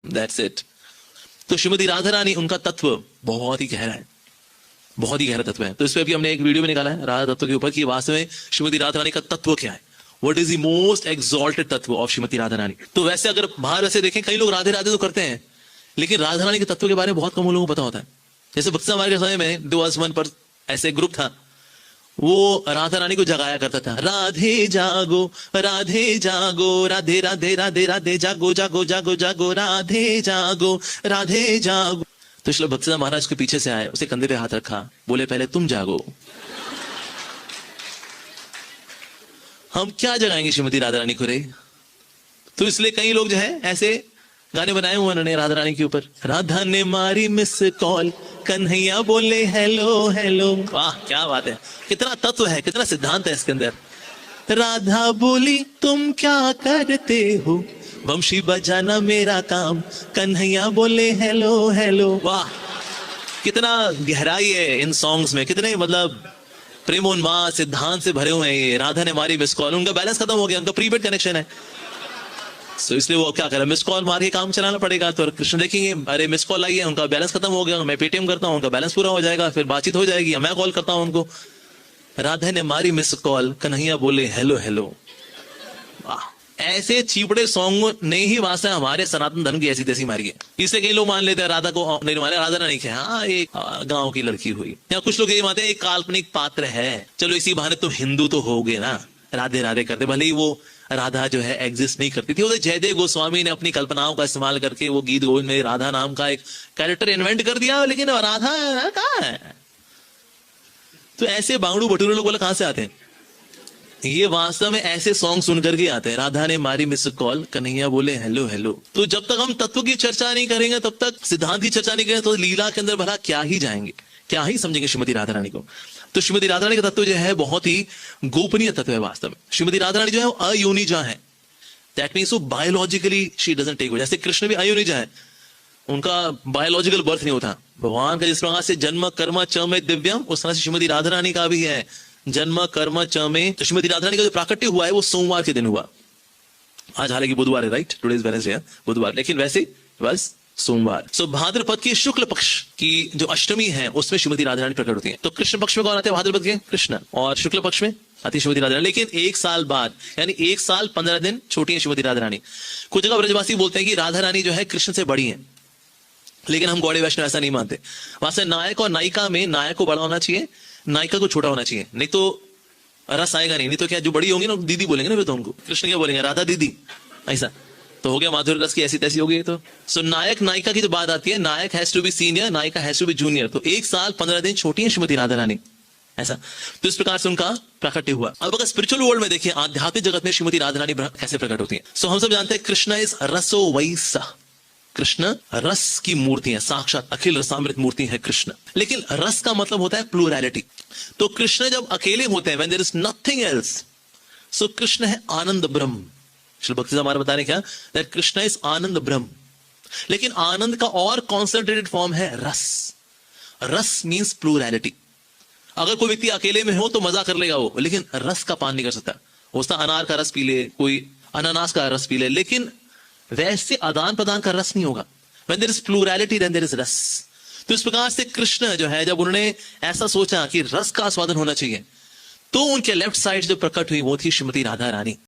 That's it. तो श्रीमती राधा रानी, उनका तत्व बहुत ही गहरा है, बहुत ही गहरा तत्व है। तो इस पे भी हमने एक वीडियो में निकाला है राधा तत्व के ऊपर कि वास्तव में श्रीमती राधा रानी का तत्व क्या है, what is the most exalted तत्व ऑफ श्रीमती राधा रानी। तो वैसे अगर बाहर वैसे देखें, कई लोग राधे राधे तो करते हैं, लेकिन राधा रानी के तत्व के बारे में बहुत कम लोगों को पता होता है। जैसे भक्ति समारोह के समय में 2001 पर ऐसे ग्रुप था, वो राधा रानी को जगाया करता था, राधे जागो राधे राधे राधे राधे जागो जागो जागो जागो राधे जागो राधे जागो। तो श्रील भक्तिसिद्धांत महाराज के पीछे से आए, उसे कंधे पे हाथ रखा, बोले पहले तुम जागो, हम क्या जगाएंगे श्रीमती राधा रानी को रे। तो इसलिए कई लोग जो है ऐसे गाने बनाए हुए उन्होंने राधा रानी के ऊपर, राधा ने मारी मिस कॉल, कन्हैया बोले हेलो हेलो। वाह क्या बात है, कितना तत्व है, कितना सिद्धांत है इसके अंदर। राधा बोली तुम क्या करते हो, वंशी बजाना मेरा काम, कन्हैया बोले हेलो हेलो। वाह कितना गहराई है इन सॉन्ग्स में, कितने मतलब प्रेमोन्माद सिद्धांत से भरे हुए हैं ये। राधा ने मारी मिस कॉल, उनका बैलेंस खत्म हो गया, उनका प्रीपेड कनेक्शन है, तो इसलिए वो क्या करे, मिस कॉल मार के काम चलाना पड़ेगा। तो कृष्ण देखेंगे अरे मिस कॉल आई है, उनका बैलेंस खत्म हो गया, मैं पेटीएम करता हूँ, उनका बैलेंस पूरा हो जाएगा, फिर बातचीत हो जाएगी, मैं कॉल करता हूँ उनको, राधा ने मारी मिस कॉल, कन्हैया बोले हेलो हेलो। ऐसे चीपड़े सॉन्ग ने ही वास्तव हमारे सनातन धर्म की ऐसी तैसी मारी है। इससे कई लोग मान लेते हैं राधा को नहीं माने, राधा नहीं है, हाँ एक गांव की लड़की हुई, या कुछ लोग ये मानते हैं एक काल्पनिक पात्र है, चलो इसी बहाने तुम हिंदू तो हो गए ना, राधे राधे करते, भले ही वो राधा जो है एग्जिस्ट नहीं करती थी। वो जयदेव गोस्वामी ने अपनी कल्पनाओं का इस्तेमाल करके वो गीत गोविंद में राधा नाम का एक कैरेक्टर इन्वेंट कर दिया, लेकिन राधा कहाँ है। तो ऐसे बांगड़ू भटूरे लोग बोले कहां से आते हैं, ये वास्तव में ऐसे सॉन्ग सुन करके आते हैं, राधा ने मारी मिस कॉल, कन्हैया बोले हेलो हेलो। तो जब तक हम तत्व की चर्चा नहीं करेंगे, तब तक सिद्धांत की चर्चा नहीं करेंगे, तो लीला के अंदर भला क्या ही जाएंगे, क्या ही समझेंगे श्रीमती राधा रानी को। तो श्रीमती राधा रानी का तत्व जो है बहुत ही गोपनीय तत्व है वास्तव में। श्रीमती राधा रानी जो है अयोनिजा है, दैट मीन्स वो बायोलॉजिकली शी डजंट टेक, जैसे कृष्ण भी अयोनिजा है, उनका बायोलॉजिकल बर्थ नहीं होता। भगवान का जिस प्रकार से जन्म कर्म च में दिव्यम, उस तरह से श्रीमती राधा रानी का भी है जन्म कर्म च में। तो श्रीमती राधा रानी का जो प्राकट्य हुआ है वो सोमवार के दिन हुआ, आज हालांकि बुधवार है, राइट, टुडे इज वेडनेसडे बुधवार, लेकिन वैसे बस सोमवार। सो भाद्रपद की शुक्ल पक्ष की जो अष्टमी है उसमें श्रीमती राधा रानी प्रकट होती है। तो कृष्ण पक्ष में कौन आते हैं, भाद्रपद के कृष्ण, और शुक्ल पक्ष में आती श्रीमती राधा रानी, लेकिन 1 साल बाद, यानी 1 साल 15 दिन छोटी है श्रीमती राधा रानी। कुछ जगह ब्रजवासी बोलते हैं कि राधा रानी जो है कृष्ण से बड़ी है, लेकिन हम गौड़े वैष्णव ऐसा नहीं मानते। वास्तव नायक और नायिका में नायक को बड़ा होना चाहिए, नायिका को छोटा होना चाहिए, नहीं तो रस आएगा नहीं तो क्या जो बड़ी होंगी ना दीदी बोलेंगे ना, फिर तो उनको कृष्ण क्या बोलेंगे, राधा दीदी, ऐसा तो हो गया, माधुर्य रस की ऐसी तैसी हो गई। तो सो नायक नायिका की जो बात आती है, नायक हैज टू बी सीनियर, नायिका हैज टू बी जूनियर। तो 1 साल 15 दिन छोटी है श्रीमती राधा रानी, ऐसा। तो इस प्रकार से उनका प्राकट्य हुआ। अब अगर स्पिरिचुअल वर्ल्ड में देखिए, आध्यात्मिक जगत में श्रीमती राधा रानी कैसे प्रकट होती है। सो हम सब जानते हैं कृष्ण इज रसो वैसा, कृष्ण रस की मूर्ति है, साक्षात अखिल रसामृत मूर्ति है कृष्ण। लेकिन रस का मतलब होता है प्लूरैलिटी। तो कृष्ण जब अकेले होते हैं, when there is nothing else, so Krishna है आनंद ब्रह्म। श्री भक्ति हमारे बता रहे क्या, दैट कृष्ण इज आनंद ब्रह्म। लेकिन आनंद का और कॉन्सेंट्रेटेड फॉर्म है रस। रस मींस प्लूरैलिटी। अगर कोई व्यक्ति अकेले में हो तो मजा कर लेगा वो, लेकिन रस का पान नहीं कर सकता। हो सकता अनार का रस पी ले, कोई अनानास का रस पी ले, लेकिन वैसे आदान प्रदान का रस नहीं होगा। When there is plurality, then there is रस। तो इस प्रकार से कृष्ण जो है, जब उन्होंने ऐसा सोचा कि रस का आस्वादन होना चाहिए, तो उनके लेफ्ट साइड जो प्रकट हुई वो थी श्रीमती राधा रानी।